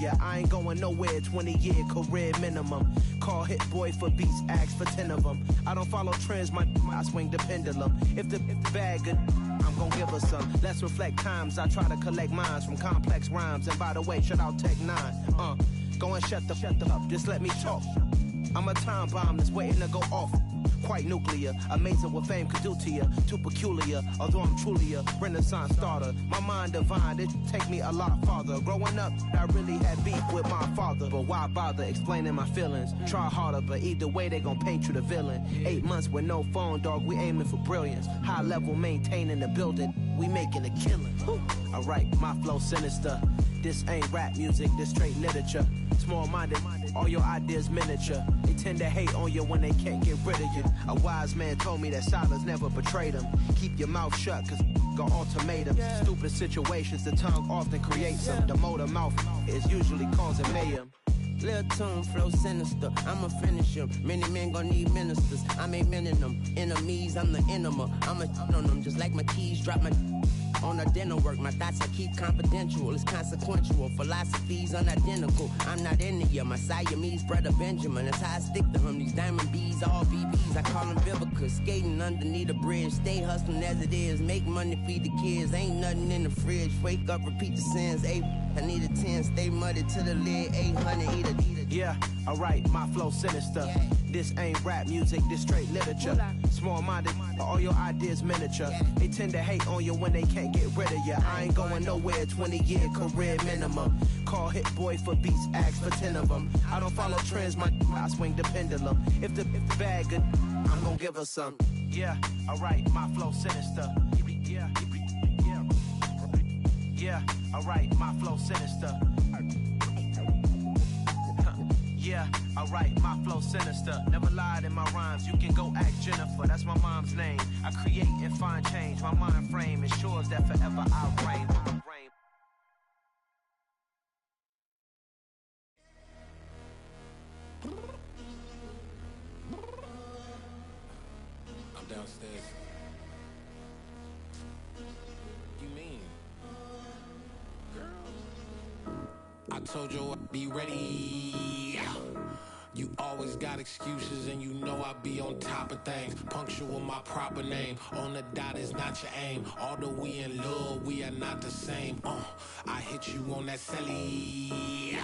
ya. I ain't going nowhere, 20-year career minimum. Call Hit Boy for beats, ask for 10 of them. I don't follow trends, I swing the pendulum. If the bag good, I'm gon' give her some. Let's reflect times, I try to collect minds from complex rhymes. And by the way, shout out Tech 9. Go and shut the up, just let me talk. I'm a time bomb that's waiting to go off. Quite nuclear, amazing what fame could do to you. Too peculiar, although I'm truly a renaissance starter. My mind divine, it take me a lot farther. Growing up, I really had beef with my father. But why bother explaining my feelings? Try harder, but either way they gon' paint you the villain. 8 months with no phone, dog, we aiming for brilliance. High level maintaining the building, we making a killing. Alright, my flow sinister. This ain't rap music, this straight literature. Small-minded, all your ideas miniature. They tend to hate on you when they can't get rid of you. A wise man told me that silence never betrayed him. Keep your mouth shut, cause got ultimatums. Stupid situations, the tongue often creates them. The motor mouth is usually causing mayhem. Lil' tune, flow sinister, I'ma finish him. Many men gon' need ministers, I'm a men in them. Enemies, I'm the enema, I'ma on them. Just like my keys, drop my on a dinner work. My thoughts I keep confidential, it's consequential. Philosophies unidentical, I'm not in it yet. My Siamese brother Benjamin, that's how I stick to him. These diamond bees, all BBs, I call them Vivica. Skating underneath a bridge, stay hustling as it is. Make money, feed the kids, ain't nothing in the fridge. Wake up, repeat the sins, I need a 10, stay muddy to the lid, 800, eat a. Yeah, alright, my flow sinister. This ain't rap music, this straight literature. Small-minded, all your ideas miniature. They tend to hate on you when they can't get rid of you. I ain't going nowhere, 20-year career minimum. Call Hit Boy for beats, ask for 10 of them. I don't follow trends, I swing the pendulum. If the bag good, I'm gon' give her some. Yeah, alright, my flow sinister. Yeah, alright, my flow sinister. Yeah, alright, my flow sinister. Never lied in my rhymes, you can go ask Jennifer, that's my mom's name. I create and find change, my mind frame ensures that forever I reign. I'm downstairs. You mean? Girl, I told you I'd be ready. You always got excuses and you know I be on top of things. Punctual my proper name, on the dot is not your aim. Although we in love, we are not the same. I hit you on that celly.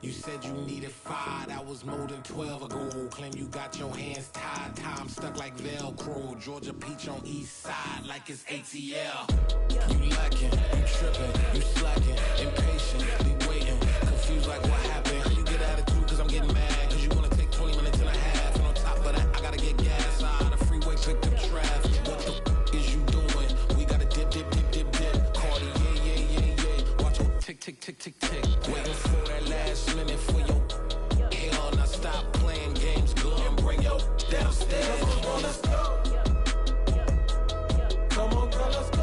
You said you needed 5, that was more than 12 ago. Claim you got your hands tied, time stuck like Velcro. Georgia Peach on east side like it's ATL. You lacking, you tripping, you slacking, impatient, be waiting, confused like what happened. How you get attitude cause I'm getting mad, cause you wanna take 20 minutes and a half. And on top of that, I gotta get gas out the freeway, pick up traffic. What the is you doing? We gotta dip, dip, dip, dip, dip. Cardi, yeah. Watch it tick, tick, tick, tick, tick. Waiting for that last minute for your hell. Now stop playing games, go and bring your downstairs. Come on, let's go. Come on, girl, let's go.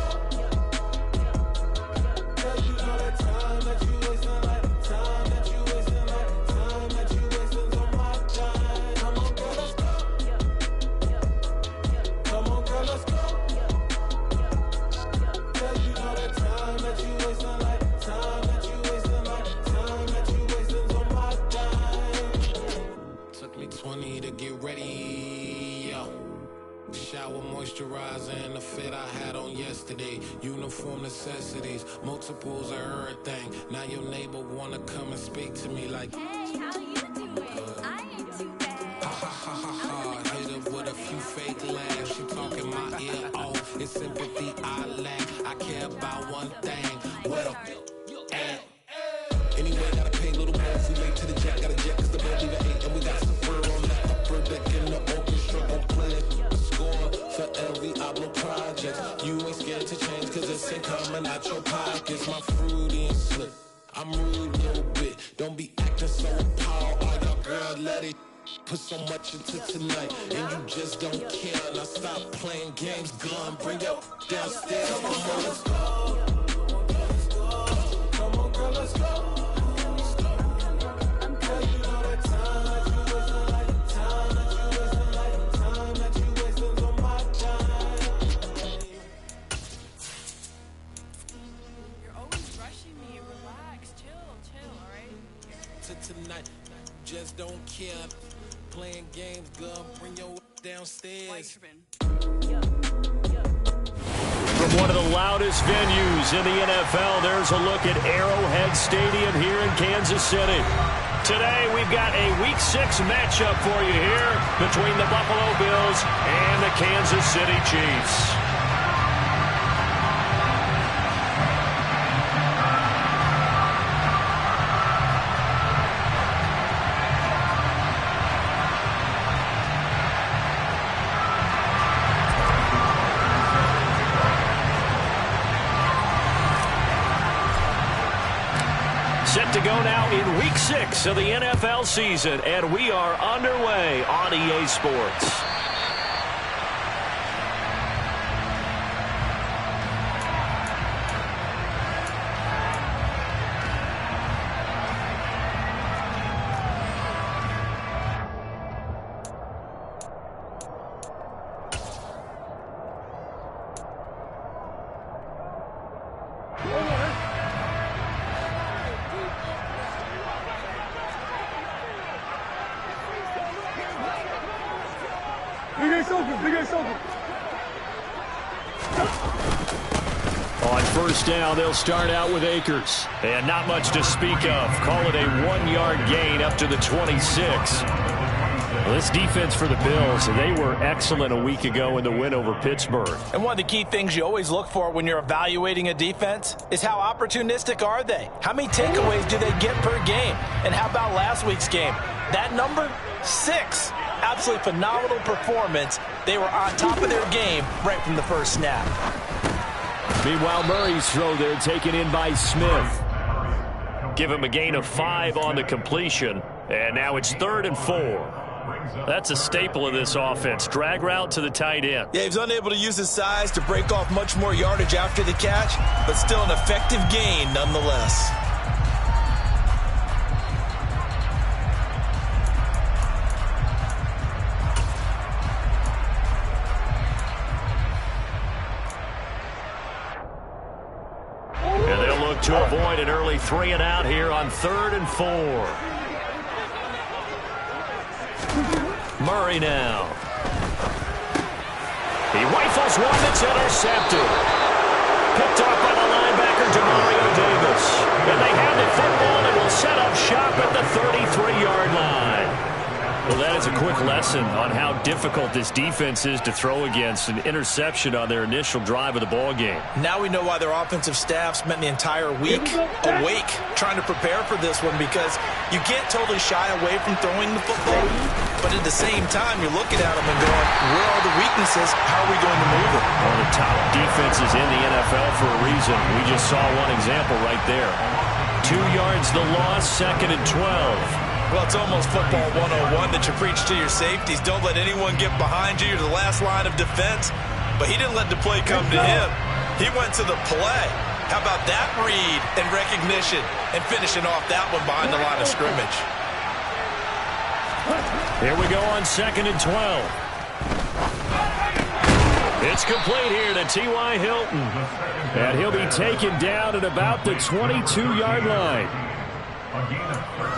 Cause you know that time that you wasting, like time that you wasting, like time that you wasting on my time. Come on, girl, let's go. Come on, girl, let's go. Cause you know that time that you wasting, like time that you wasting, like time that you wasting on my time. Took me 20 to get ready, yo. Shower moisturizer and the fit I had on yesterday. Uniform necessities, multiples of everything. Now your neighbor wanna come and speak to me like, hey, how you doing? I ain't too bad. Ha ha ha ha ha. Hit her with a few fake laughs. She talking my ear off. It's sympathy I lack. I care about one thing. Well, and anyway, gotta pay a little more if we late to the jet. Got a jet cause the boat leave at 8 and we got some fur on that upper deck in the orchestra. Gon' play a score for every Oblo project. You ain't scared to change cause it's ain't coming out your pockets. My fruity and slip, I'm rude a little bit. Don't be acting so appalled. All y'all girl let it put so much into tonight and you just don't care. Now stop playing games, gun, bring your downstairs. Come on, let's go. Come on, girl, let's go. You're always rushing me. Relax, chill, alright? tonight. Just don't care. Playing games, girl. Bring your downstairs. From one of the loudest venues in the NFL, there's a look at Arrowhead Stadium here in Kansas City. Today, we've got a Week 6 matchup for you here between the Buffalo Bills and the Kansas City Chiefs. Set to go now in Week 6 of the NFL season, and we are underway on EA Sports. On first down, they'll start out with Akers. And not much to speak of. Call it a 1-yard gain up to the 26. Well, this defense for the Bills, they were excellent a week ago in the win over Pittsburgh. And one of the key things you always look for when you're evaluating a defense is how opportunistic are they? How many takeaways do they get per game? And how about last week's game? That number? 6. Absolutely phenomenal performance. They were on top of their game right from the first snap. Meanwhile, Murray's throw there taken in by Smith. Give him a gain of 5 on the completion. And now it's 3rd and 4. That's a staple of this offense. Drag route to the tight end. Yeah, he was unable to use his size to break off much more yardage after the catch, but still an effective gain nonetheless. And they'll look to avoid an early 3 and out here on 3rd and 4. Murray now. He rifles one that's intercepted. Picked off by the linebacker, Demario Davis. And they have the football and will set up shop at the 33-yard line. Well, that is a quick lesson on how difficult this defense is to throw against. An interception on their initial drive of the ball game. Now we know why their offensive staff spent the entire week awake trying to prepare for this one, because you can't totally shy away from throwing the football, but at the same time you're looking at them and going, where are the weaknesses? How are we going to move it? One of the top defenses in the NFL for a reason. We just saw one example right there. 2 yards the loss, 2nd and 12. Well, it's almost football 101 that you preach to your safeties. Don't let anyone get behind you. You're the last line of defense. But he didn't let the play come to him. He went to the play. How about that read and recognition and finishing off that one behind the line of scrimmage? Here we go on 2nd and 12. It's complete here to T.Y. Hilton. And he'll be taken down at about the 22-yard line.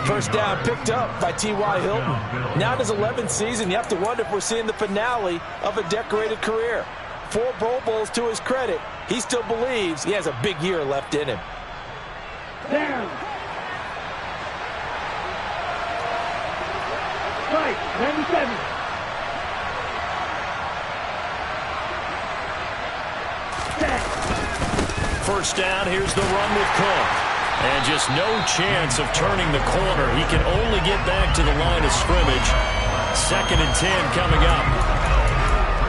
First down picked up by T.Y. Hilton. Now in his 11th season, you have to wonder if we're seeing the finale of a decorated career. 4 Pro Bowls to his credit. He still believes he has a big year left in him. Down. Right, 97. First down, here's the run with Cook. And just no chance of turning the corner. He can only get back to the line of scrimmage. 2nd and 10 coming up.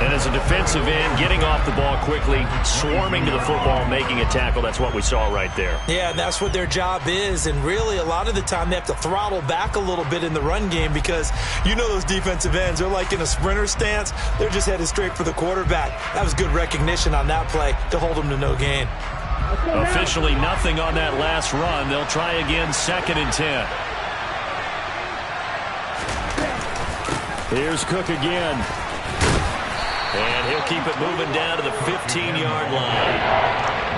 And as a defensive end, getting off the ball quickly, swarming to the football, making a tackle. That's what we saw right there. Yeah, and that's what their job is. And really, a lot of the time, they have to throttle back a little bit in the run game, because you know those defensive ends, they're like in a sprinter stance. They're just headed straight for the quarterback. That was good recognition on that play to hold them to no gain. Officially nothing on that last run. They'll try again, 2nd and 10. Here's Cook again. And he'll keep it moving down to the 15-yard line.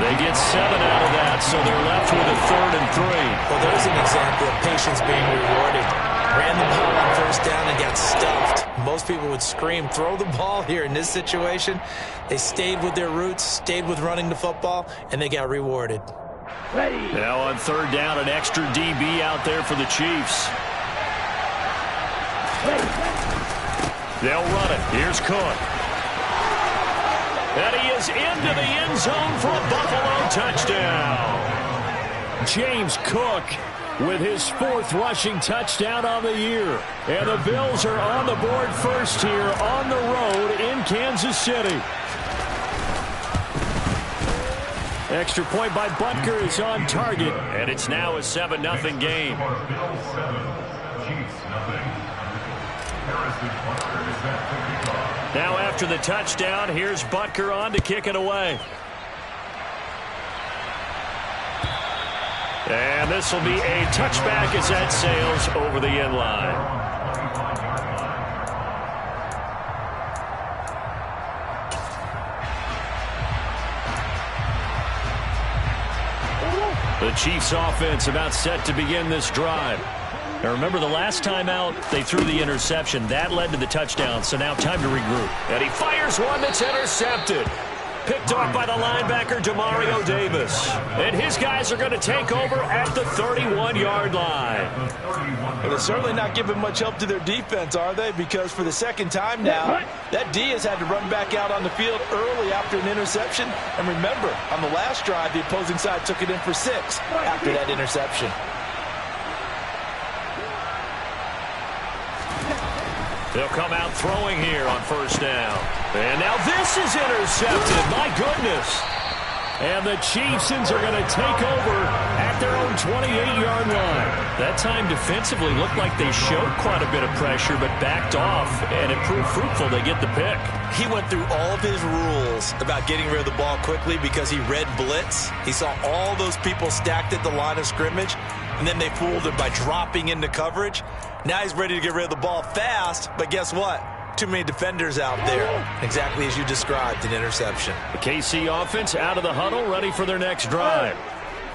They get 7 out of that, so they're left with a 3rd and 3. Well, there's an example of patience being rewarded. Ran the ball on first down and got stuffed. Most people would scream, throw the ball here. In this situation, they stayed with their roots, stayed with running the football, and they got rewarded. Ready. Now on 3rd down, an extra DB out there for the Chiefs. They'll run it. Here's Cook. And he is into the end zone for a Buffalo touchdown. James Cook with his 4th rushing touchdown on the year. And the Bills are on the board first here on the road in Kansas City. Extra point by Butker is on target, and it's now a 7-0 game. Now after the touchdown, here's Butker on to kick it away. And this will be a touchback as that sails over the end line. The Chiefs offense about set to begin this drive. Now remember, the last time out, they threw the interception. That led to the touchdown, so now time to regroup. And he fires one that's intercepted. Picked off by the linebacker, Demario Davis. And his guys are going to take over at the 31-yard line. Well, they're certainly not giving much help to their defense, are they? Because for the second time now, that D has had to run back out on the field early after an interception. And remember, on the last drive, the opposing side took it in for 6 after that interception. They'll come out throwing here on first down. And now this is intercepted. My goodness. And the Chiefsans are going to take over at their own 28-yard line. That time defensively looked like they showed quite a bit of pressure, but backed off, and it proved fruitful. They get the pick. He went through all of his rules about getting rid of the ball quickly because he read blitz. He saw all those people stacked at the line of scrimmage, and then they fooled him by dropping into coverage. Now he's ready to get rid of the ball fast, but guess what? Too many defenders out there. Exactly as you described, an interception. The KC offense out of the huddle, ready for their next drive.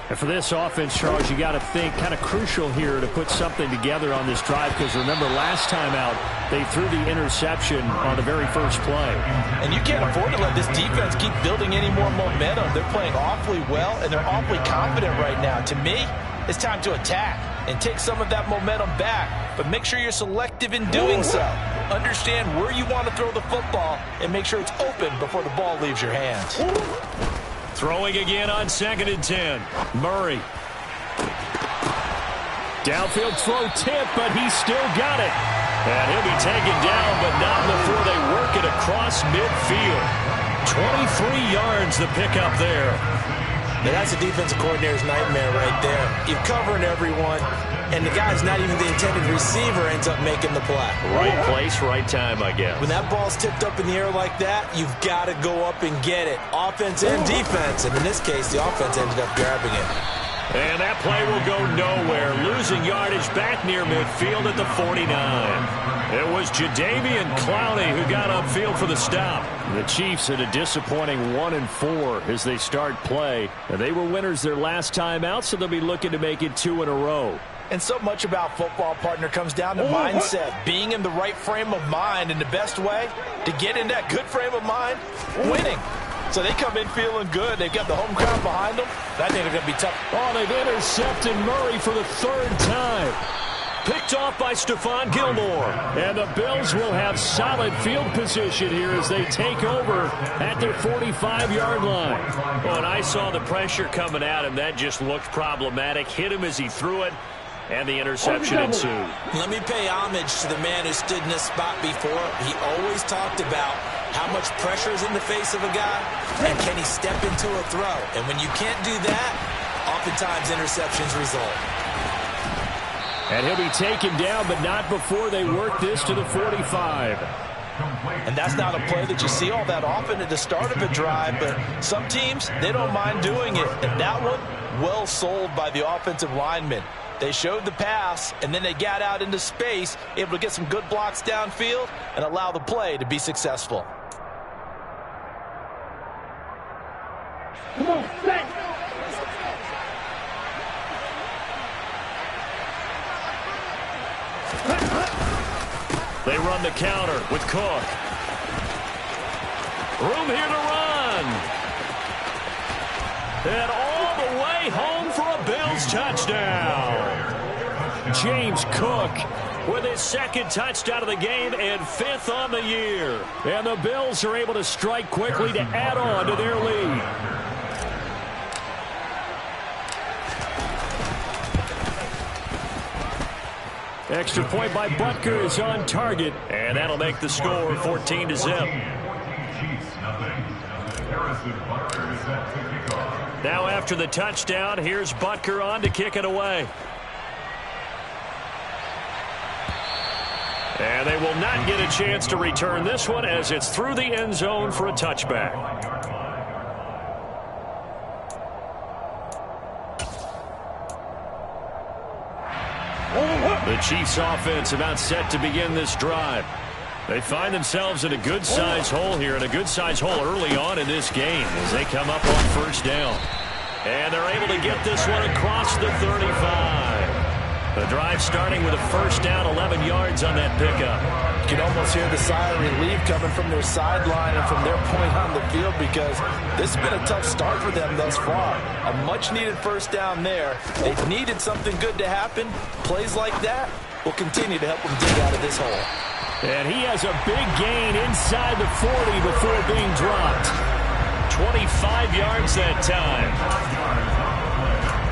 And for this offense, Charles, you got to think kind of crucial here to put something together on this drive, because remember last time out, they threw the interception on the very first play. And you can't afford to let this defense keep building any more momentum. They're playing awfully well, and they're awfully confident right now. To me, it's time to attack and take some of that momentum back, but make sure you're selective in doing so. Understand where you want to throw the football and make sure it's open before the ball leaves your hands. Throwing again on 2nd and 10. Murray. Downfield throw tip, but he's still got it. And he'll be taken down, but not before they work it across midfield. 23 yards the pickup there. Now that's a defensive coordinator's nightmare right there. You're covering everyone, and the guy's not even the intended receiver ends up making the play. Right place, right time, I guess. When that ball's tipped up in the air like that, you've got to go up and get it. Offense and defense, and in this case, the offense ended up grabbing it. And that play will go nowhere. Losing yardage back near midfield at the 49. It was Jadeveon Clowney who got upfield for the stop. The Chiefs had a disappointing 1-4 as they start play. And they were winners their last time out, so they'll be looking to make it 2 in a row. And so much about football, partner, comes down to mindset. Being in the right frame of mind, and the best way to get in that good frame of mind, winning. So they come in feeling good. They've got the home crowd behind them. I think they're going to be tough. Oh, they've intercepted Murray for the 3rd time. Picked off by Stephon Gilmore. And the Bills will have solid field position here as they take over at their 45-yard line. Well, and I saw the pressure coming at him. That just looked problematic. Hit him as he threw it, and the interception ensued. Let me pay homage to the man who stood in this spot before. He always talked about how much pressure is in the face of a guy, and can he step into a throw? And when you can't do that, oftentimes interceptions result. And he'll be taken down, but not before they work this to the 45. And that's not a play that you see all that often at the start of a drive, but some teams, they don't mind doing it. And that one, well sold by the offensive linemen. They showed the pass, and then they got out into space, able to get some good blocks downfield and allow the play to be successful. Come on, set. They run the counter with Cook. Room here to run. And all the way home for a Bills touchdown. James Cook with his second touchdown of the game and 5th on the year. And the Bills are able to strike quickly to add on to their lead. Extra point by Butker is on target, and that'll make the score 14-0. Now after the touchdown, here's Butker on to kick it away. And they will not get a chance to return this one as it's through the end zone for a touchback. The Chiefs offense about set to begin this drive. They find themselves in a good-sized hole here, and a good-sized hole early on in this game as they come up on first down. And they're able to get this one across the 35. The drive starting with a first down, 11 yards on that pickup. You can almost hear the sigh of relief coming from their sideline and from their point on the field because this has been a tough start for them thus far. A much-needed first down there. They needed something good to happen. Plays like that will continue to help them dig out of this hole. And he has a big gain inside the 40 before being dropped. 25 yards that time.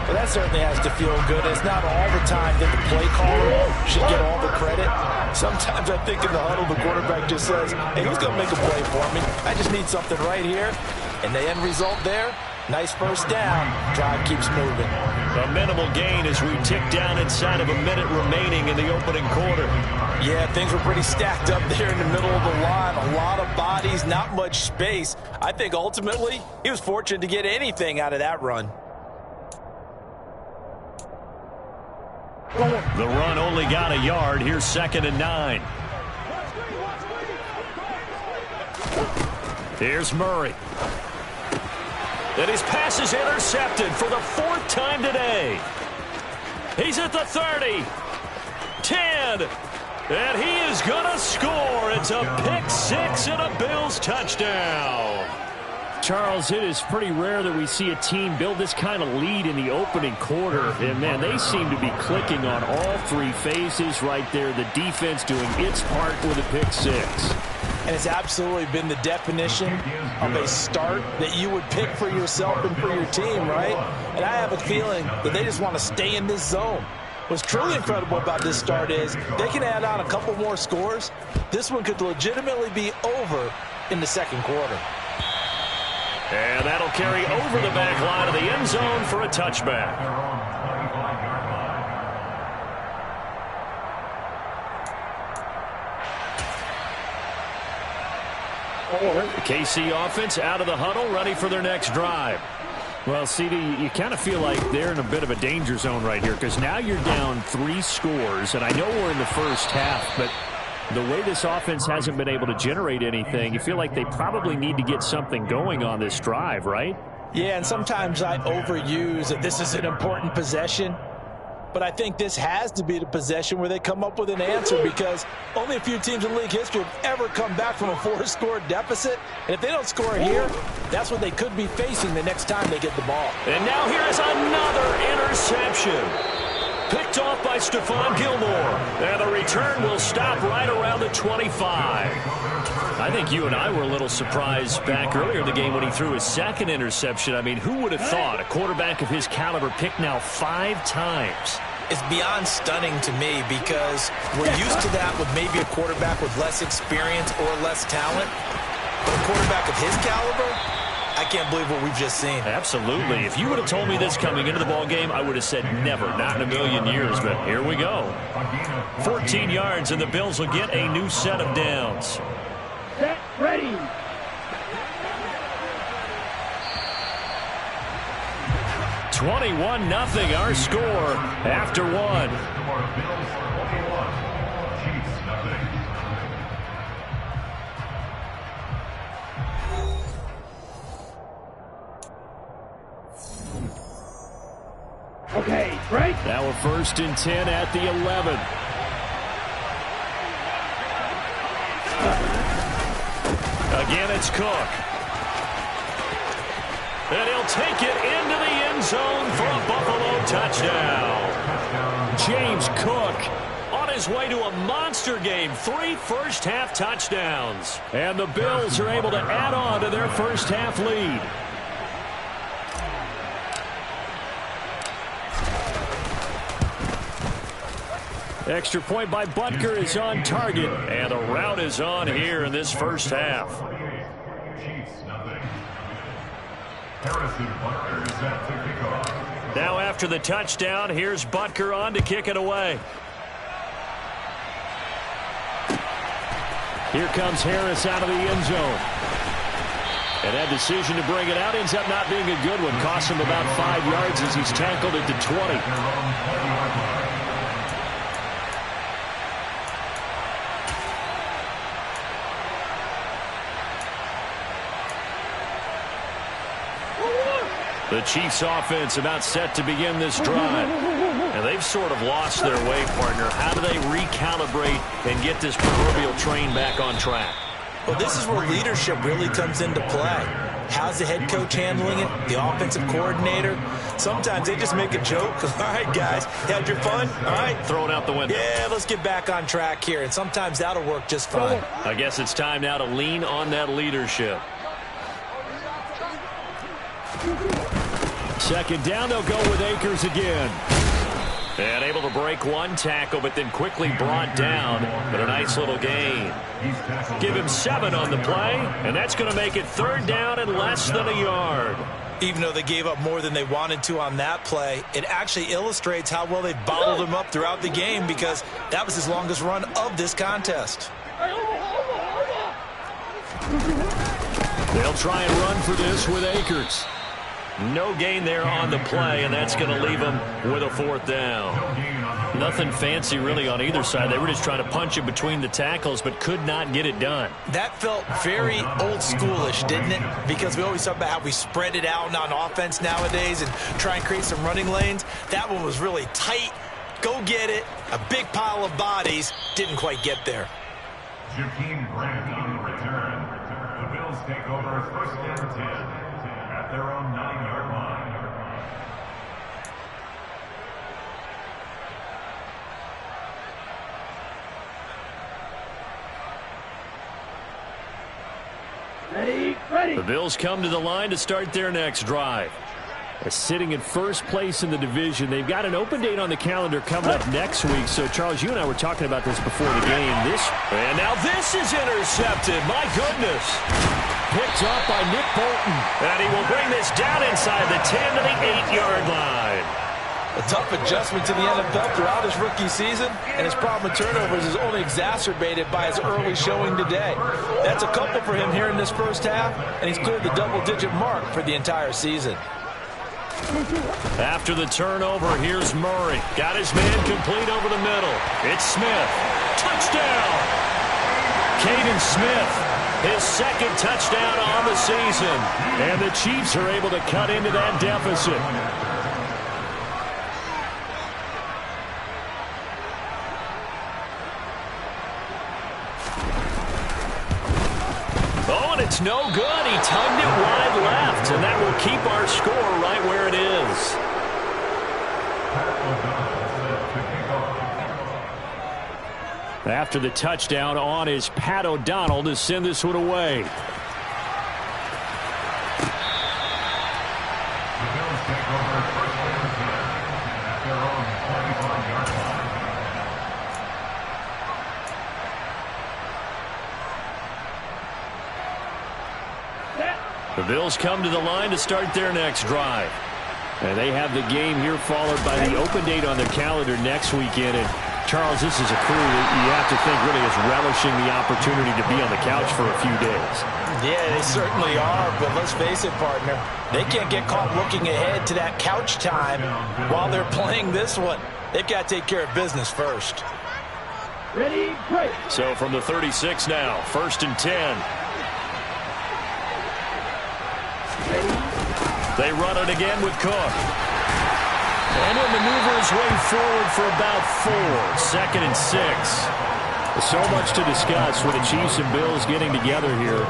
Well, that certainly has to feel good. It's not all the time that the play caller should get all the credit. Sometimes I think in the huddle, the quarterback just says, hey, who's going to make a play for me? I just need something right here. And the end result there, nice first down. Drive keeps moving. A minimal gain as we tick down inside of a minute remaining in the opening quarter. Yeah, things were pretty stacked up there in the middle of the line. A lot of bodies, not much space. I think ultimately he was fortunate to get anything out of that run. The run only got a yard. Here's 2nd and 9. Here's Murray. And his pass is intercepted for the 4th time today. He's at the 30. 10. And he is going to score. It's a pick 6 and a Bills touchdown. Charles, it is pretty rare that we see a team build this kind of lead in the opening quarter. And, man, they seem to be clicking on all 3 phases right there. The defense doing its part with a pick 6. And it's absolutely been the definition of a start that you would pick for yourself and for your team, right? And I have a feeling that they just want to stay in this zone. What's truly incredible about this start is they can add on a couple more scores. This one could legitimately be over in the second quarter. And that'll carry over the back line of the end zone for a touchback. The KC offense out of the huddle, ready for their next drive. Well, CD, you kind of feel like they're in a bit of a danger zone right here because now you're down 3 scores, and I know we're in the first half, but the way this offense hasn't been able to generate anything, you feel like they probably need to get something going on this drive, right? Yeah, and sometimes I overuse that this is an important possession. But I think this has to be the possession where they come up with an answer because only a few teams in league history have ever come back from a 4-score deficit. And if they don't score here, that's what they could be facing the next time they get the ball. And now here is another interception. Picked off by Stephon Gilmore. And the return will stop right around the 25. I think you and I were a little surprised back earlier in the game when he threw his 2nd interception. I mean, who would have thought a quarterback of his caliber picked now 5 times? It's beyond stunning to me because we're used to that with maybe a quarterback with less experience or less talent. But a quarterback of his caliber, I can't believe what we've just seen. Absolutely. If you would have told me this coming into the ball game, I would have said never, not in a million years. But here we go. 14 yards, and the Bills will get a new set of downs. Set, ready. (21-0) our score after 1. Okay, break. Now a 1st and 10 at the 11. Again, it's Cook. And he'll take it into the end zone for a Buffalo touchdown. James Cook on his way to a monster game. 3 first-half touchdowns. And the Bills are able to add on to their first-half lead. Extra point by Butker is on target, and a route is on here in this first half. Now after the touchdown, here's Butker on to kick it away. Here comes Harris out of the end zone. And that decision to bring it out ends up not being a good one. Costs him about 5 yards as he's tackled at the 20. The Chiefs offense about set to begin this drive. And they've sort of lost their way, partner. How do they recalibrate and get this proverbial train back on track? Well, this is where leadership really comes into play. How's the head coach handling it? The offensive coordinator? Sometimes they just make a joke. All right, guys, you had your fun? All right. Throw it out the window. Yeah, let's get back on track here. And sometimes that'll work just fine. I guess it's time now to lean on that leadership. Second down, they'll go with Akers again. And able to break one tackle, but then quickly brought down. But a nice little gain. Give him 7 on the play, and that's going to make it 3rd down and less than a yard. Even though they gave up more than they wanted to on that play, it actually illustrates how well they bottled him up throughout the game, because that was his longest run of this contest. They'll try and run for this with Akers. No gain there on the play, and that's going to leave them with a 4th down. Nothing fancy really on either side. They were just trying to punch it between the tackles, but could not get it done. That felt very old schoolish, didn't it? Because we always talk about how we spread it out on offense nowadays and try and create some running lanes. That one was really tight. Go get it. A big pile of bodies. Didn't quite get there. Jakeem Grant on the return. The Bills take over 1st and 10 at their own 9-yard line. Ready. The Bills come to the line to start their next drive. Sitting in first place in the division. They've got an open date on the calendar coming up next week. So, Charles, you and I were talking about this before the game. And now this is intercepted. My goodness. Picked up by Nick Bolton. And he will bring this down inside the 10 to the 8-yard line. A tough adjustment to the NFL throughout his rookie season, and his problem with turnovers is only exacerbated by his early showing today. That's a couple for him here in this first half, and he's cleared the double-digit mark for the entire season. After the turnover, here's Murray. Got his man complete over the middle. It's Smith. Touchdown! Caden Smith, his 2nd touchdown on the season. And the Chiefs are able to cut into that deficit. Oh, and it's no good. He tugged it wide left, and that will keep our score right where it is. After the touchdown on is Pat O'Donnell to send this one away. The Bills come to the line to start their next drive. And they have the game here followed by the open date on their calendar next weekend. And Charles, this is a crew that you have to think really is relishing the opportunity to be on the couch for a few days. Yeah, they certainly are, but let's face it, partner. They can't get caught looking ahead to that couch time while they're playing this one. They've got to take care of business first. Ready, break. So from the 36 now, 1st and 10. They run it again with Cook. And he'll maneuver his way forward for about 4. 2nd and 6. So much to discuss with the Chiefs and Bills getting together here.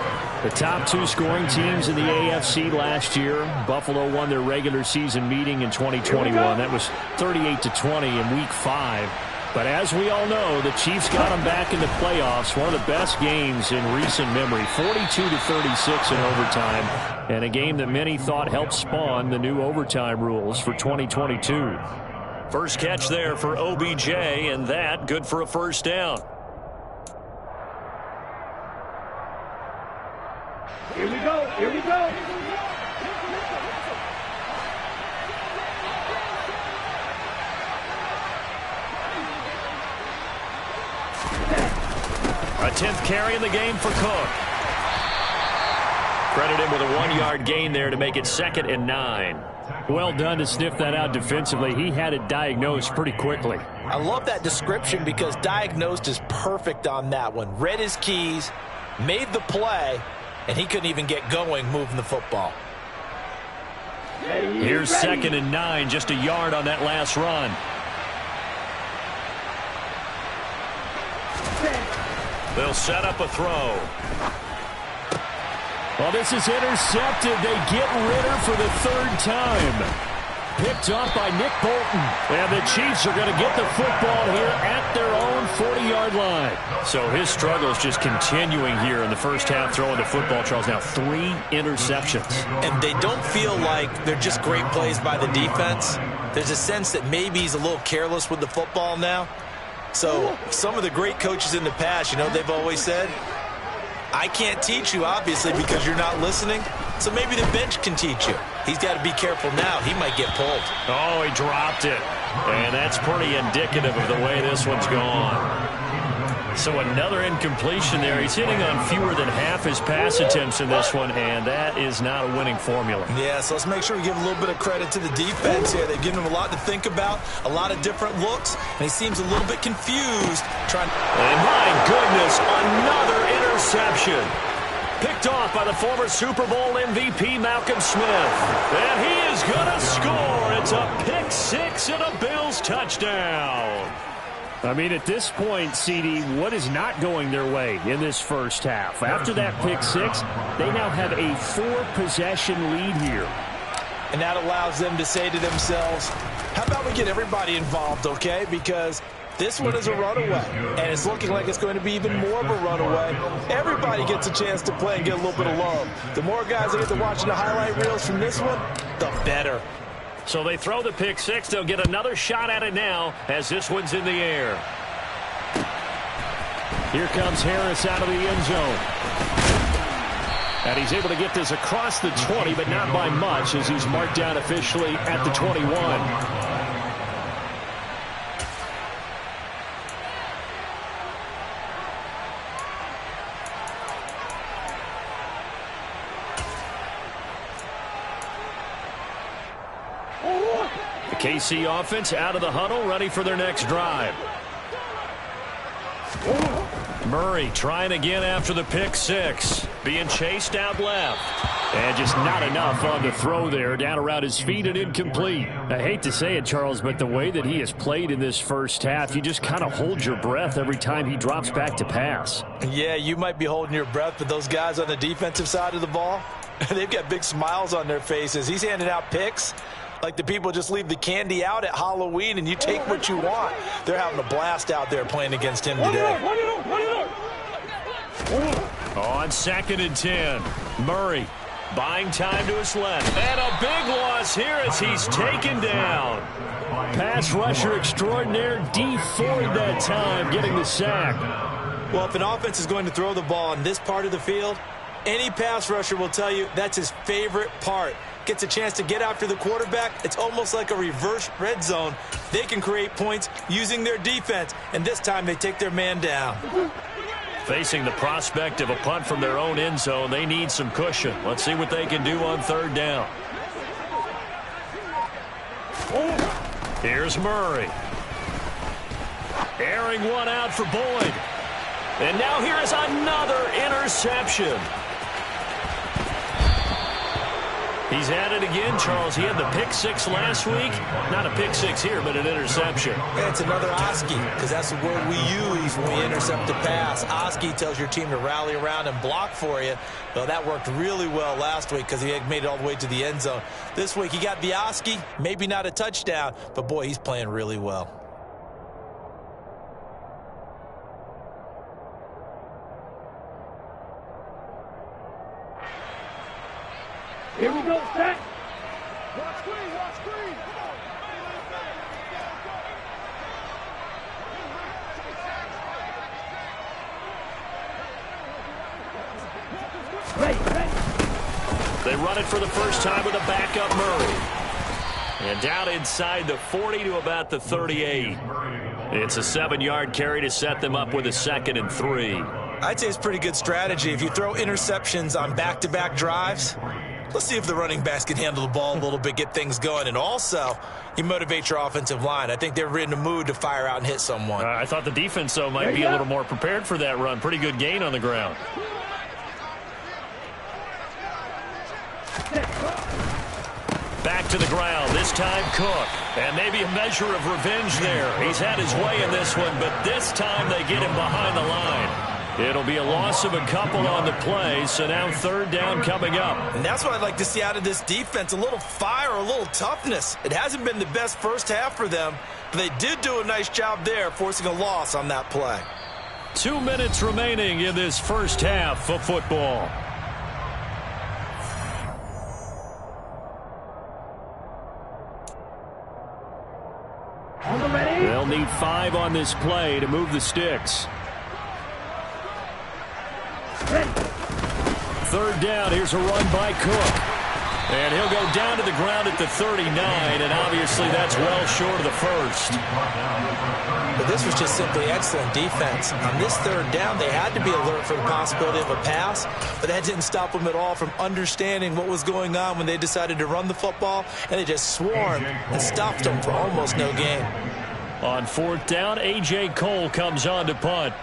The top 2 scoring teams in the AFC last year. Buffalo won their regular season meeting in 2021. That was 38-20 in Week 5. But as we all know, the Chiefs got them back in the playoffs. One of the best games in recent memory. 42-36 in overtime. And a game that many thought helped spawn the new overtime rules for 2022. First catch there for OBJ, and that good for a first down. Here we go, here we go. A 10th carry in the game for Cook. Credit him with a 1-yard gain there to make it 2nd and 9. Well done to sniff that out defensively. He had it diagnosed pretty quickly. I love that description because diagnosed is perfect on that one. Read his keys, made the play, and he couldn't even get going moving the football. Here's 2nd and 9, just a yard on that last run. They'll set up a throw. Well, this is intercepted. They get Ritter for the 3rd time. Picked up by Nick Bolton. And the Chiefs are going to get the football here at their own 40-yard line. So his struggle is just continuing here in the first half throwing the football, Charles. Now 3 interceptions. And they don't feel like they're just great plays by the defense. There's a sense that maybe he's a little careless with the football now. So some of the great coaches in the past, you know, they've always said, I can't teach you, obviously, because you're not listening. So maybe the bench can teach you. He's got to be careful now. He might get pulled. Oh, he dropped it. And that's pretty indicative of the way this one's gone. So another incompletion there. He's hitting on fewer than half his pass attempts in this one, and that is not a winning formula. Yeah, so let's make sure we give a little bit of credit to the defense here. They've given him a lot to think about, a lot of different looks, and he seems a little bit confused. And my goodness, another interception. Picked off by the former Super Bowl MVP Malcolm Smith. And he is going to score. It's a pick 6 and a Bills touchdown. I mean, at this point, CD, what is not going their way in this first half? After that pick 6, they now have a 4-possession lead here. And that allows them to say to themselves, how about we get everybody involved, okay? Because this one is a runaway, and it's looking like it's going to be even more of a runaway. Everybody gets a chance to play and get a little bit of love. The more guys that get to watching the highlight reels from this one, the better. So they throw the pick 6. They'll get another shot at it now as this one's in the air. Here comes Harris out of the end zone. And he's able to get this across the 20, but not by much as he's marked down officially at the 21. The KC offense out of the huddle, ready for their next drive. Murray trying again after the pick 6. Being chased out left. And just not enough on the throw there. Down around his feet and incomplete. I hate to say it, Charles, but the way that he has played in this first half, you just kind of hold your breath every time he drops back to pass. Yeah, you might be holding your breath, but those guys on the defensive side of the ball, they've got big smiles on their faces. He's handing out picks like the people just leave the candy out at Halloween and you take what you want. They're having a blast out there playing against him today. On 2nd and 10, Murray buying time to his left. And a big loss here as he's taken down. Pass rusher extraordinaire, D Ford that time, getting the sack. Well, if an offense is going to throw the ball in this part of the field, any pass rusher will tell you that's his favorite part. Gets a chance to get after the quarterback. It's almost like a reverse red zone. They can create points using their defense, and this time they take their man down. Facing the prospect of a punt from their own end zone, they need some cushion. Let's see what they can do on 3rd down. Here's Murray. Airing one out for Boyd. And now here is another interception. He's at it again, Charles. He had the pick six last week. Not a pick six here, but an interception. Yeah, it's another Oski, because that's the word we use when we intercept a pass. Oski tells your team to rally around and block for you. Well, that worked really well last week because he had made it all the way to the end zone. This week he got the Oski, maybe not a touchdown, but boy, he's playing really well. Here we go, set. Watch screen, watch screen. They run it for the first time with a backup Murray. And down inside the 40 to about the 38. It's a 7-yard carry to set them up with a 2nd and 3. I'd say it's pretty good strategy. If you throw interceptions on back-to-back drives, let's see if the running backs can handle the ball a little bit, get things going. And also, you motivate your offensive line. I think they're in the mood to fire out and hit someone. I thought the defense, though, might be a little more prepared for that run. Pretty good gain on the ground. Back to the ground, this time Cook. And maybe a measure of revenge there. He's had his way in this one, but this time they get him behind the line. It'll be a loss of a couple on the play, so now 3rd down coming up. And that's what I'd like to see out of this defense, a little fire, a little toughness. It hasn't been the best first half for them, but they did do a nice job there, forcing a loss on that play. 2 minutes remaining in this first half of football. They'll need 5 on this play to move the sticks. 3rd down, here's a run by Cook. And he'll go down to the ground at the 39, and obviously that's well short of the first. But this was just simply excellent defense. On this 3rd down, they had to be alert for the possibility of a pass, but that didn't stop them at all from understanding what was going on when they decided to run the football, and they just swarmed and stopped them for almost no gain. On 4th down, A.J. Cole comes on to punt.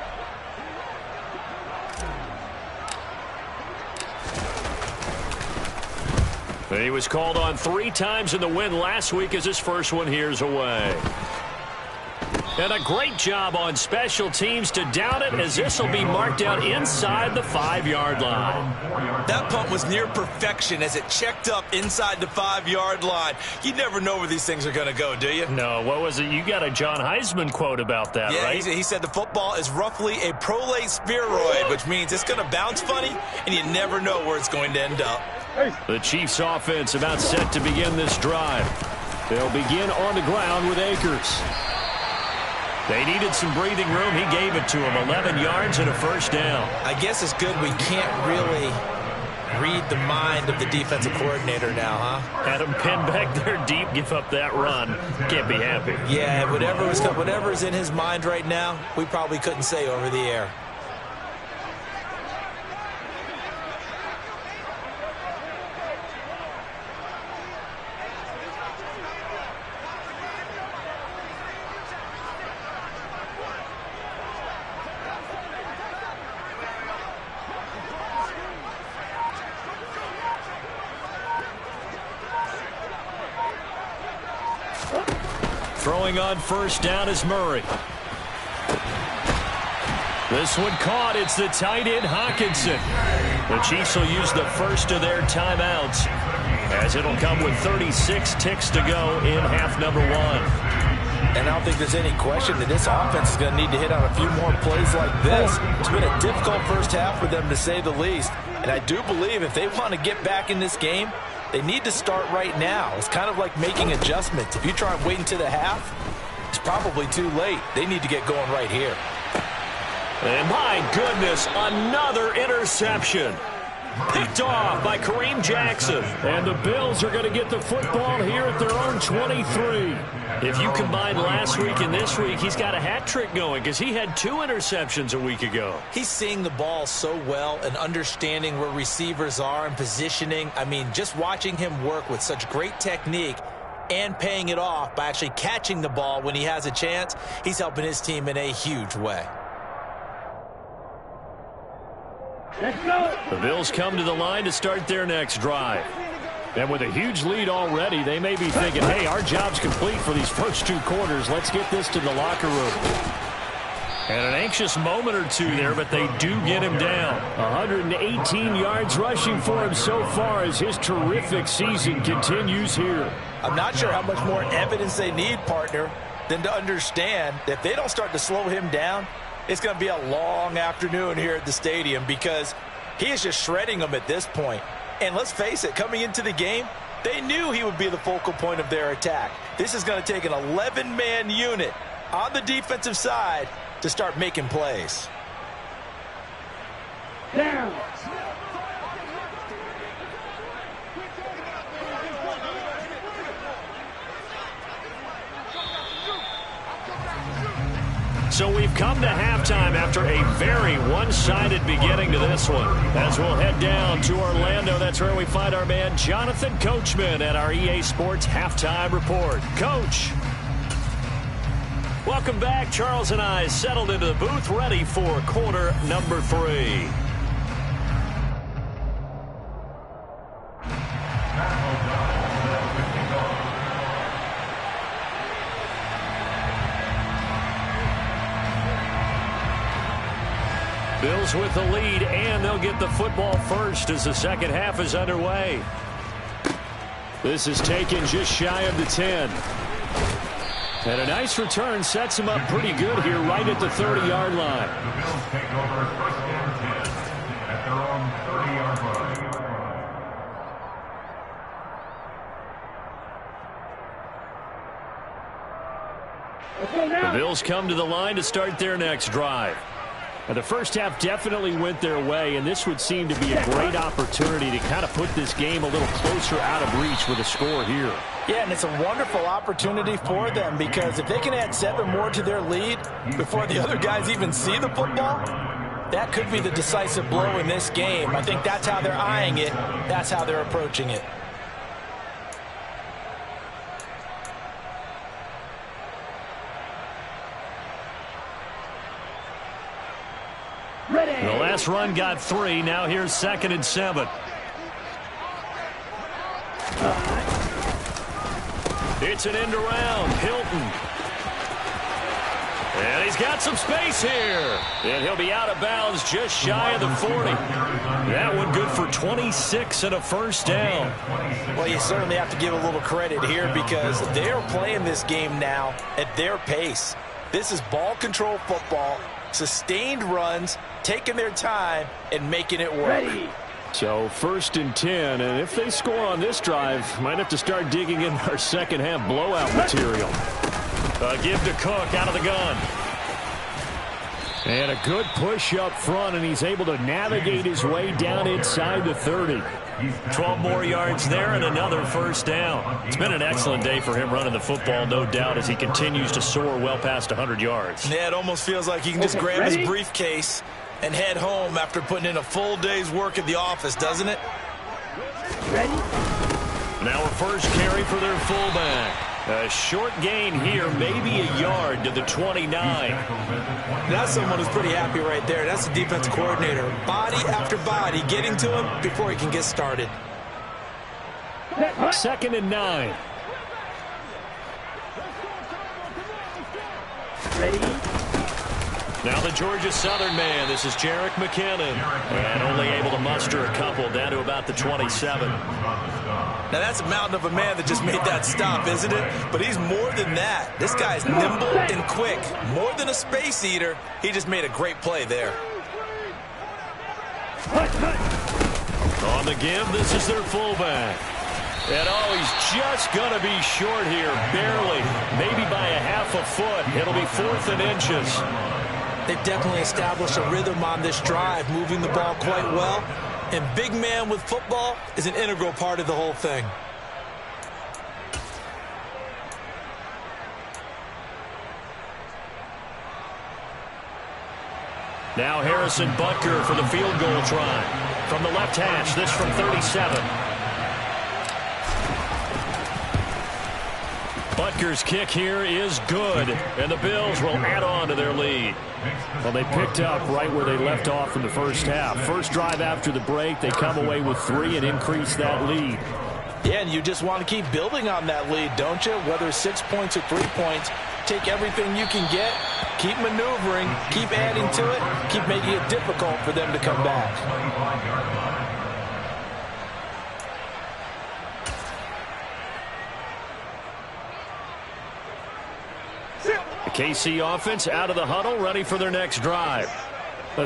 He was called on 3 times in the win last week as his first one here's away. And a great job on special teams to down it, as this will be marked out inside the 5-yard line. That punt was near perfection as it checked up inside the 5-yard line. You never know where these things are going to go, do you? No, what was it? You got a John Heisman quote about that, right? Yeah, he said the football is roughly a prolate spheroid, which means it's going to bounce funny, and you never know where it's going to end up. The Chiefs offense about set to begin this drive. They'll begin on the ground with Akers. They needed some breathing room. He gave it to them. 11 yards and a first down. I guess it's good we can't really read the mind of the defensive coordinator now, huh? Had him pinned back there deep, give up that run. Can't be happy. Yeah, whatever's in his mind right now, we probably couldn't say over the air. Throwing on first down is Murray. This one caught. It's the tight end, Hawkinson. The Chiefs will use the first of their timeouts, as it'll come with 36 ticks to go in half number 1. And I don't think there's any question that this offense is going to need to hit on a few more plays like this. It's been a difficult first half for them, to say the least. And I do believe if they want to get back in this game, they need to start right now. It's kind of like making adjustments. If you try and wait until the half, it's probably too late. They need to get going right here. And my goodness, another interception. Picked off by Kareem Jackson. And the Bills are going to get the football here at their own 23. If you combine last week and this week, he's got a hat trick going because he had 2 interceptions a week ago. He's seeing the ball so well and understanding where receivers are and positioning. I mean, just watching him work with such great technique and paying it off by actually catching the ball when he has a chance, he's helping his team in a huge way. Let's go. The Bills come to the line to start their next drive. And with a huge lead already, they may be thinking, hey, our job's complete for these first 2 quarters. Let's get this to the locker room. And an anxious moment or two there, but they do get him down. 118 yards rushing for him so far as his terrific season continues here. I'm not sure how much more evidence they need, partner, than to understand that if they don't start to slow him down, it's going to be a long afternoon here at the stadium because he is just shredding them at this point. And let's face it, coming into the game, they knew he would be the focal point of their attack. This is going to take an 11-man unit on the defensive side to start making plays. Down. So we've come to halftime after a very one-sided beginning to this one. As we'll head down to Orlando, that's where we find our man Jonathan Coachman at our EA Sports Halftime Report. Coach. Welcome back. Charles and I settled into the booth, ready for quarter number 3. Bills with the lead, and they'll get the football first as the second half is underway. This is taken just shy of the 10. And a nice return sets him up pretty good here right at the 30-yard line. The Bills take over first and 10 at their own 30-yard line. The Bills come to the line to start their next drive. Now, the first half definitely went their way, and this would seem to be a great opportunity to kind of put this game a little closer out of reach with a score here. Yeah, and it's a wonderful opportunity for them because if they can add 7 more to their lead before the other guys even see the football, that could be the decisive blow in this game. I think that's how they're eyeing it. That's how they're approaching it. The last run got 3. Now here's 2nd and 7. It's an end around. Hilton. And he's got some space here. And he'll be out of bounds just shy of the 40. That one good for 26 and a first down. Well, you certainly have to give a little credit here because they are playing this game now at their pace. This is ball control football, sustained runs, taking their time and making it work. Ready. So 1st and 10, and if they score on this drive, might have to start digging in our second half blowout material. Give to Cook out of the gun. And a good push up front, and he's able to navigate his way down inside the 30. 12 more yards there and another first down. It's been an excellent day for him running the football, no doubt, as he continues to soar well past 100 yards. Yeah, it almost feels like he can just grab his briefcase and head home after putting in a full day's work at the office, doesn't it? Ready. Now a first carry for their fullback. A short gain here, maybe a yard to the 29. That's someone who's pretty happy right there. That's the defense coordinator. Body after body getting to him before he can get started. 2nd and 9. Ready. Now the Georgia Southern man. This is Jerick McKinnon. And only able to muster a couple down to about the 27. Now that's a mountain of a man that just made that stop, isn't it? But he's more than that. This guy's nimble and quick. More than a space eater, he just made a great play there. On the give, this is their fullback. And he's just going to be short here, barely, maybe by a half a foot. It'll be 4th and inches. They've definitely established a rhythm on this drive, moving the ball quite well. And big man with football is an integral part of the whole thing. Now Harrison Butker for the field goal try. From the left hash, this from 37. Butker's kick here is good, and the Bills will add on to their lead. Well, they picked up right where they left off in the first half. First drive after the break, they come away with 3 and increase that lead. Yeah, and you just want to keep building on that lead, don't you? Whether it's 6 points or 3 points, take everything you can get, keep maneuvering, keep adding to it, keep making it difficult for them to come back. The KC offense out of the huddle, ready for their next drive.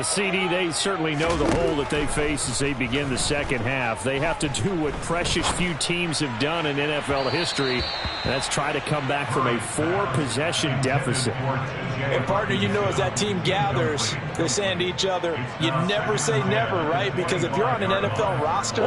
CD, they certainly know the hole that they face as they begin the second half. They have to do what precious few teams have done in NFL history, and that's try to come back from a 4-possession deficit. And, partner, you know as that team gathers, they're saying to each other, you never say never, right? Because if you're on an NFL roster,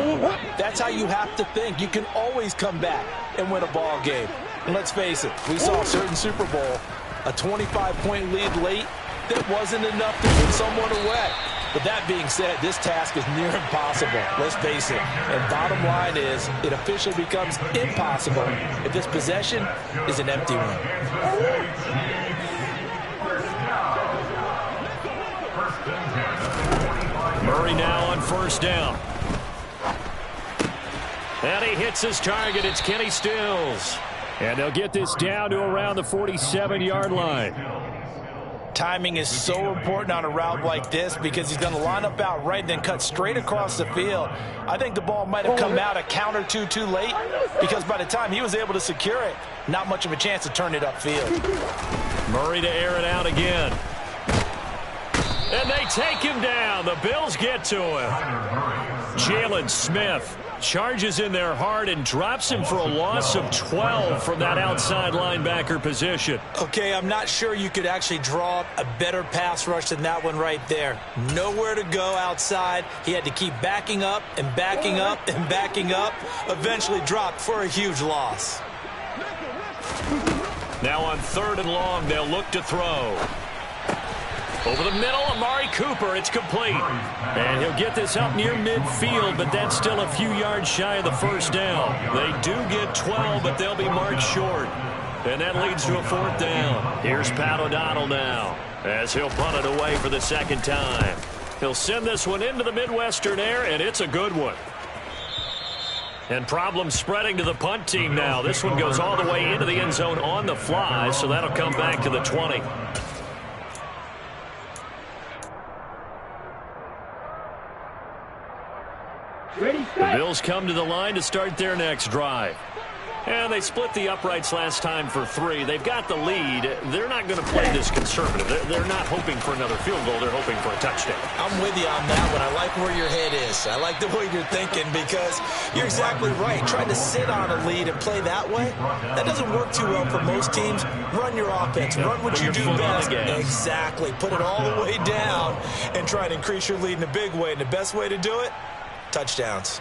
that's how you have to think. You can always come back and win a ball game. And let's face it, we saw a certain Super Bowl, a 25-point lead late, that wasn't enough to put someone away. But that being said, this task is near impossible. Let's face it. And bottom line is, it officially becomes impossible if this possession is an empty one. Murray now on first down. And he hits his target. It's Kenny Stills. And they'll get this down to around the 47-yard line. Timing is so important on a route like this because he's going to line up out right and then cut straight across the field. I think the ball might have come out a count or two too late because by the time he was able to secure it, not much of a chance to turn it upfield. Murray to air it out again. And they take him down. The Bills get to him. Jalen Smith charges in there hard and drops him for a loss of 12 from that outside linebacker position. Okay, I'm not sure you could actually draw up a better pass rush than that one right there. Nowhere to go outside. He had to keep backing up and backing up and backing up. Eventually dropped for a huge loss. Now on 3rd and long, they'll look to throw. Over the middle, Amari Cooper. It's complete. And he'll get this up near midfield, but that's still a few yards shy of the first down. They do get 12, but they'll be marked short. And that leads to a 4th down. Here's Pat O'Donnell now as he'll punt it away for the second time. He'll send this one into the Midwestern air, and it's a good one. And problems spreading to the punt team now. This one goes all the way into the end zone on the fly, so that'll come back to the 20. The Bills come to the line to start their next drive. And they split the uprights last time for 3. They've got the lead. They're not going to play this conservative. They're not hoping for another field goal. They're hoping for a touchdown. I'm with you on that one. I like where your head is. I like the way you're thinking because you're exactly right. Trying to sit on a lead and play that way, that doesn't work too well for most teams. Run your offense. Run what you do best. Exactly. Put it all the way down and try to increase your lead in a big way. And the best way to do it, touchdowns.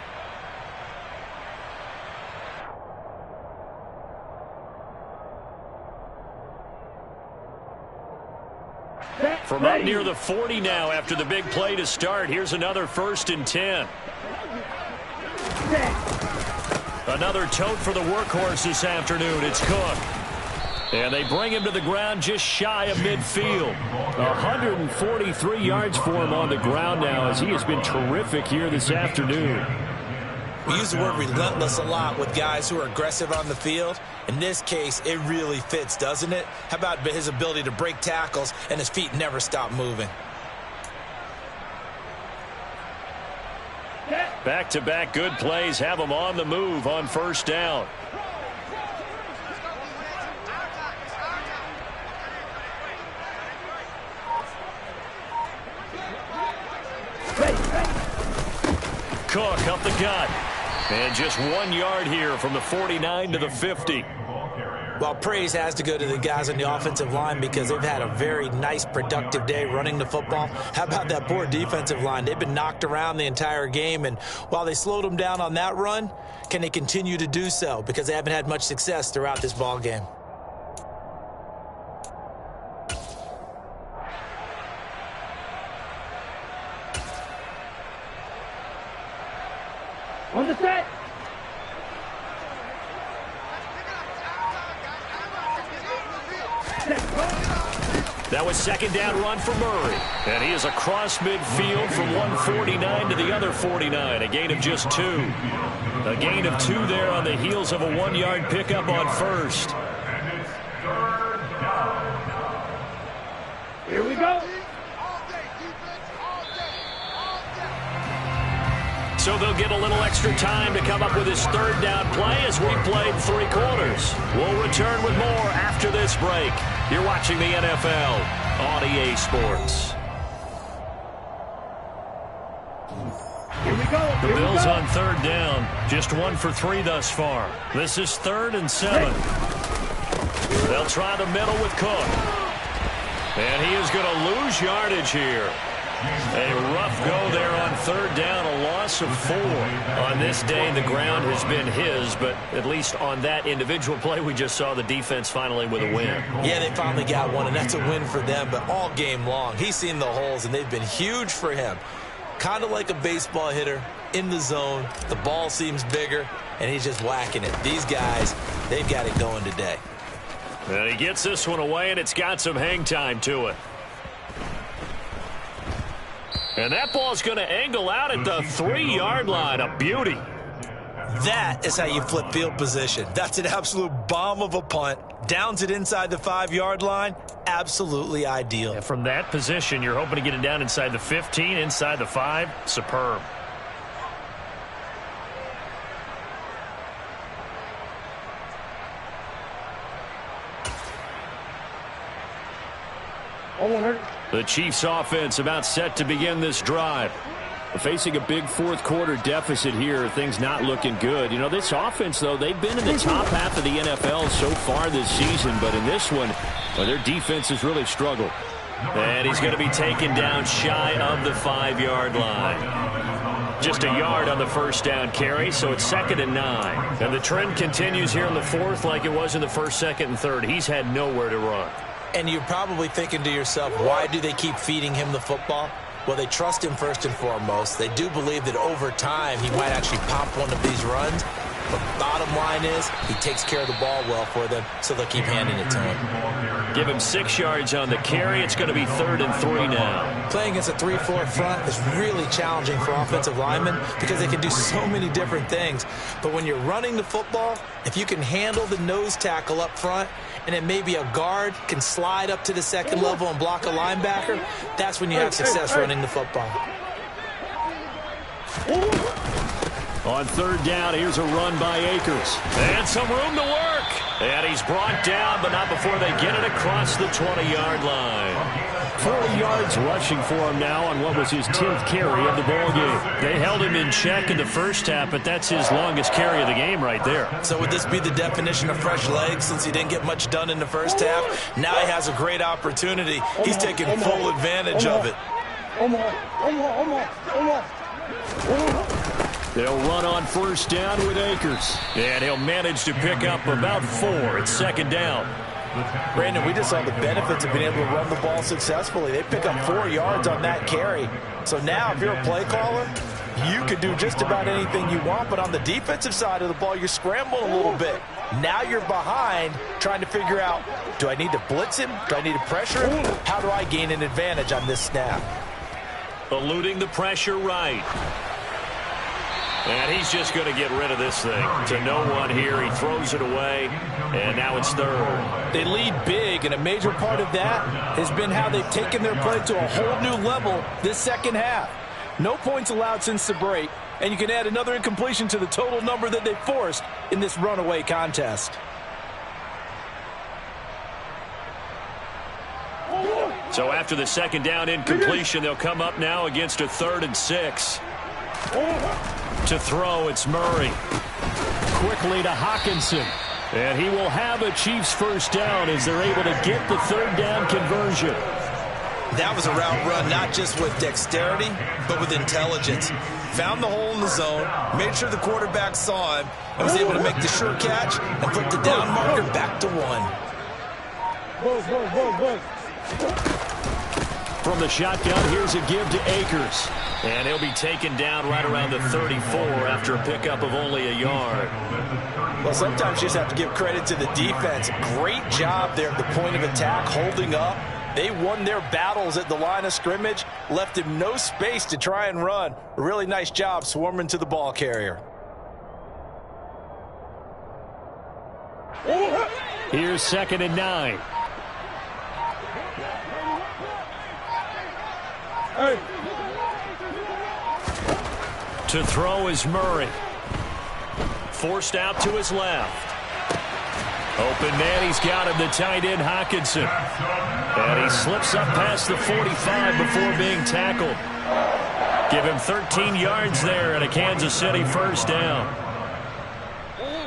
From up near the 40 now after the big play to start. Here's another 1st and 10. Another tote for the workhorse this afternoon. It's Cook. And they bring him to the ground just shy of midfield. 143 yards for him on the ground now as he has been terrific here this afternoon. We use the word relentless a lot with guys who are aggressive on the field. In this case, it really fits, doesn't it? How about his ability to break tackles and his feet never stop moving? Back-to-back good plays have him on the move on 1st down. Cook up the gut. And just 1 yard here from the 49 to the 50. Well, praise has to go to the guys on the offensive line because they've had a very nice, productive day running the football. How about that poor defensive line? They've been knocked around the entire game, and while they slowed them down on that run, can they continue to do so? Because they haven't had much success throughout this ball game. On the set. That Now a second down run for Murray. And he is across midfield from 149 to the other 49. A gain of just 2. A gain of 2 there on the heels of a 1-yard pickup on first. And it's third down. Here we go. So they'll get a little extra time to come up with his third down play as we played 3 quarters. We'll return with more after this break. You're watching the NFL on EA Sports. Here we go. The Bills on third down. Just 1 for 3 thus far. This is 3rd and 7. They'll try the middle with Cook. And he is going to lose yardage here. A rough go there on third down, a loss of 4. On this day, the ground has been his, but at least on that individual play, we just saw the defense finally with a win. Yeah, they finally got one, and that's a win for them, but all game long, he's seen the holes, and they've been huge for him. Kind of like a baseball hitter in the zone. The ball seems bigger, and he's just whacking it. These guys, they've got it going today. And he gets this one away, and it's got some hang time to it. And that ball's going to angle out at the 3-yard line. A beauty. That is how you flip field position. That's an absolute bomb of a punt. Downs it inside the 5-yard line. Absolutely ideal. And from that position, you're hoping to get it down inside the 15, inside the 5. Superb. The Chiefs offense about set to begin this drive. Facing a big fourth-quarter deficit here, things not looking good. You know, this offense, though, they've been in the top half of the NFL so far this season, but in this one, well, their defense has really struggled. And he's going to be taken down shy of the 5-yard line. Just a yard on the first down carry, so it's 2nd and 9. And the trend continues here in the 4th like it was in the 1st, 2nd, and 3rd. He's had nowhere to run. And you're probably thinking to yourself, why do they keep feeding him the football? Well, they trust him first and foremost. They do believe that over time he might actually pop one of these runs. But bottom line is he takes care of the ball well for them, so they'll keep handing it to him. Give him 6 yards on the carry. It's going to be 3rd and 3 now. Playing against a 3-4 front is really challenging for offensive linemen because they can do so many different things. But when you're running the football, if you can handle the nose tackle up front, and then maybe a guard can slide up to the 2nd level and block a linebacker, that's when you have success running the football. On third down, here's a run by Akers. And some room to work. And he's brought down, but not before they get it across the 20-yard line. 40 yards rushing for him now on what was his 10th carry of the ballgame. They held him in check in the first half, but that's his longest carry of the game right there. So would this be the definition of fresh legs since he didn't get much done in the first half? Now he has a great opportunity. He's taking full advantage of it. They'll run on first down with Akers. And he'll manage to pick up about 4. It's 2nd down. Brandon, we just saw the benefits of being able to run the ball successfully. They pick up 4 yards on that carry. So now if you're a play caller, you can do just about anything you want. But on the defensive side of the ball, you're scrambling a little bit. Now you're behind trying to figure out, do I need to blitz him? Do I need to pressure him? How do I gain an advantage on this snap? Eluding the pressure right. And he's just going to get rid of this thing to no one here. He throws it away, and now it's 3rd. They lead big, and a major part of that has been how they've taken their play to a whole new level this second half. No points allowed since the break, and you can add another incompletion to the total number that they forced in this runaway contest. So after the 2nd down incompletion, they'll come up now against a 3rd and 6. To throw, it's Murray. Quickly to Hawkinson. And he will have a Chiefs first down as they're able to get the 3rd down conversion. That was a route run not just with dexterity, but with intelligence. Found the hole in the zone, made sure the quarterback saw him, and was able to make the sure catch and put the down marker back to 1. From the shotgun, here's a give to Akers. And he'll be taken down right around the 34 after a pickup of only a yard. Well, sometimes you just have to give credit to the defense. Great job there at the point of attack, holding up, They won their battles at the line of scrimmage, left him no space to try and run. A really nice job swarming to the ball carrier. Here's 2nd and 9. Hey. To throw is Murray. Forced out to his left. Open man, he's got him, the tight end Hockenson. And he slips up past the 45 before being tackled. Give him 13 yards there and a Kansas City first down.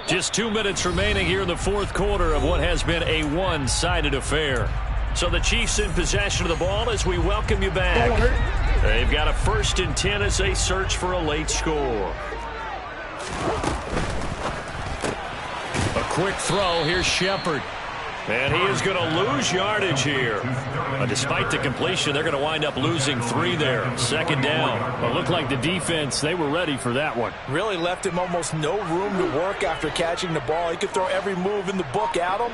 Just 2 minutes remaining here in the fourth quarter of what has been a one-sided affair. So the Chiefs in possession of the ball as we welcome you back. They've got a 1st and 10 as they search for a late score. A quick throw. Here's Shepard. And he is going to lose yardage here. Despite the completion, they're going to wind up losing 3 there. 2nd down. Well, it looked like the defense, they were ready for that one. Really left him almost no room to work after catching the ball. He could throw every move in the book at him.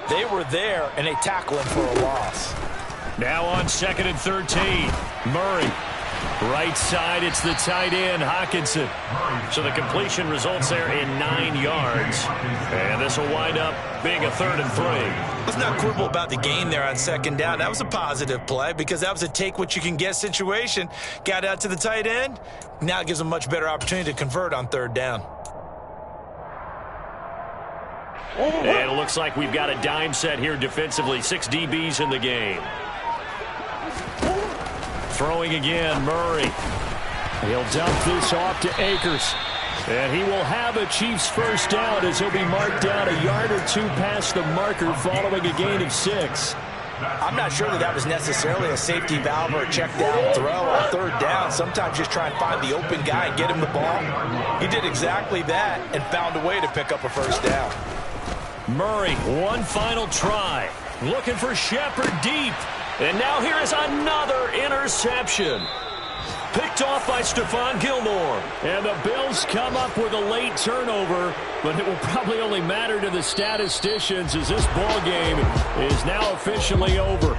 They were there, and they tackle him for a loss. Now on 2nd and 13. Murray. Right side, it's the tight end, Hockenson. So the completion results there in 9 yards. And this will wind up being a 3rd and 3. Let's not quibble about the gain there on 2nd down. That was a positive play because that was a take-what-you-can-get situation. Got out to the tight end. Now it gives them a much better opportunity to convert on 3rd down. And it looks like we've got a dime set here defensively. 6 DBs in the game. Throwing again, Murray. He'll dump this off to Akers. And he will have a Chiefs first down as he'll be marked down a yard or 2 past the marker following a gain of 6. I'm not sure that was necessarily a safety valve or a check down throw on 3rd down. Sometimes just try and find the open guy and get him the ball. He did exactly that and found a way to pick up a first down. Murray, one final try. Looking for Shepard deep. And now here is another interception. Picked off by Stephon Gilmore. And the Bills come up with a late turnover, but it will probably only matter to the statisticians as this ball game is now officially over.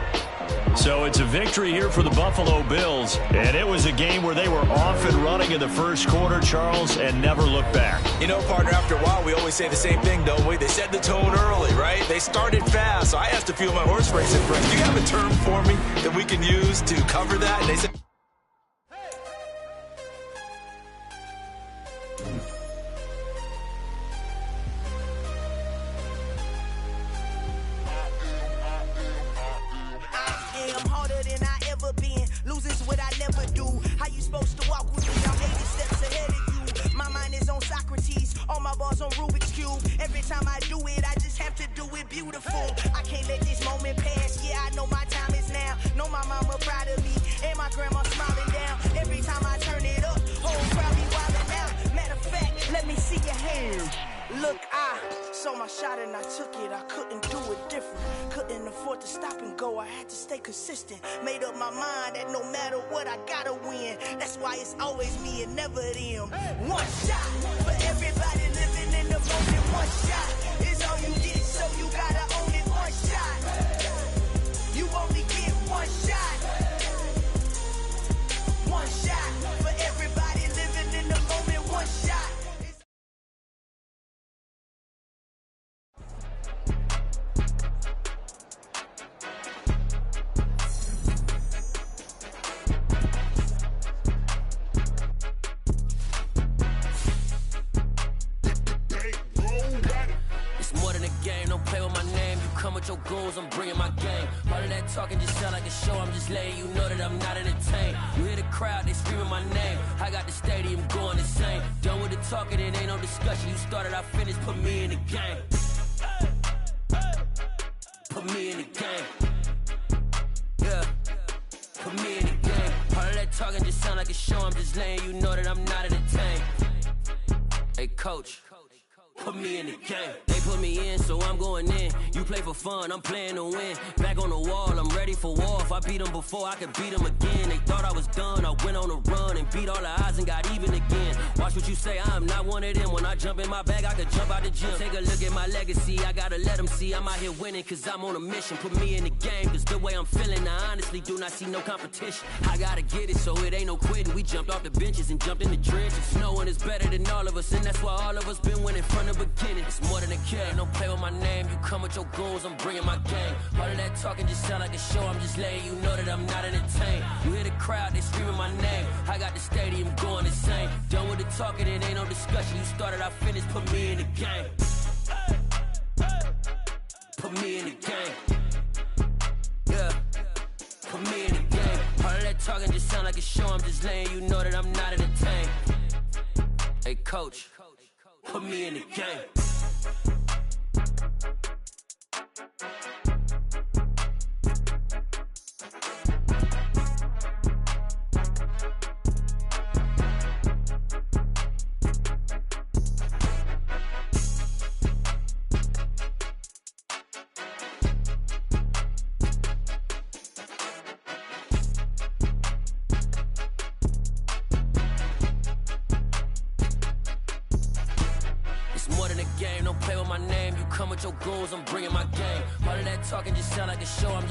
So it's a victory here for the Buffalo Bills. And it was a game where they were off and running in the first quarter, Charles, and never looked back. You know, partner, after a while, we always say the same thing, don't we? They set the tone early, right? They started fast, so I asked a few of my horse racing friends, do you have a term for me that we can use to cover that? And they said... Losing's what I never do. How you supposed to walk with me? I'm 80 steps ahead of you. My mind is on Socrates. All my balls on Rubik's Cube. Every time I do it, I just have to do it beautiful. I can't let this moment pass. Yeah, I know my time is now. Know my mama proud of me. And my grandma smiling down. Every time I turn it up, whole crowd be wildin' out. Matter of fact, let me see your hands. Look, I saw my shot and I took it. I couldn't do it different. Couldn't afford to stop and go. I had to stay consistent. Made up my mind that no matter what, I gotta win. That's why it's always me and never them. One shot for everybody living in the moment. One shot is all you get, so you gotta own it. One shot. You only get one shot. One shot for everybody living in the moment. One shot. Your goals, I'm bringing my game. All of that talking just sound like a show. I'm just letting you know that I'm not entertained. You hear the crowd, they screaming my name. I got the stadium going insane. Done with the talking, it ain't no discussion. You started, I finished, put me in the game. Put me in the game. Yeah, put me in the game. All of that talking just sound like a show. I'm just letting you know that I'm not entertained. Hey, coach, put me in the game. They put me in, so I'm going in. You play for fun, I'm playing to win. Back on the wall, I'm ready for war. If I beat them before, I could beat them again. They thought I was done, I went on a run and beat all the odds and got even again. Watch what you say, I'm not one of them. When I jump in my bag, I could jump out the gym. Take a look at my legacy, I gotta let them see I'm out here winning, cause I'm on a mission. Put me in the game, cause the way I'm feeling, I honestly do not see no competition. I gotta get it, so it ain't no quitting. We jumped off the benches and jumped in the trenches. No one is better than all of us, and that's why all of us been winning from the beginning. It's more than a game, don't play with my name. You come with your goons, I'm bringing my game. All of that talking just sound like a show, I'm just letting you know that I'm not entertained. You hear the crowd, they screaming my name. I got the stadium going insane. Done with the talking, it ain't no discussion. You started, I finished, put me in the game. Put me in the game. Yeah, put me in the game. All of that talking just sound like a show, I'm just letting you know that I'm not entertained. Hey coach, put me in the game. Game, don't play with my name. You come with your goons, I'm bringing my game. All of that talking just sound like a show, I'm just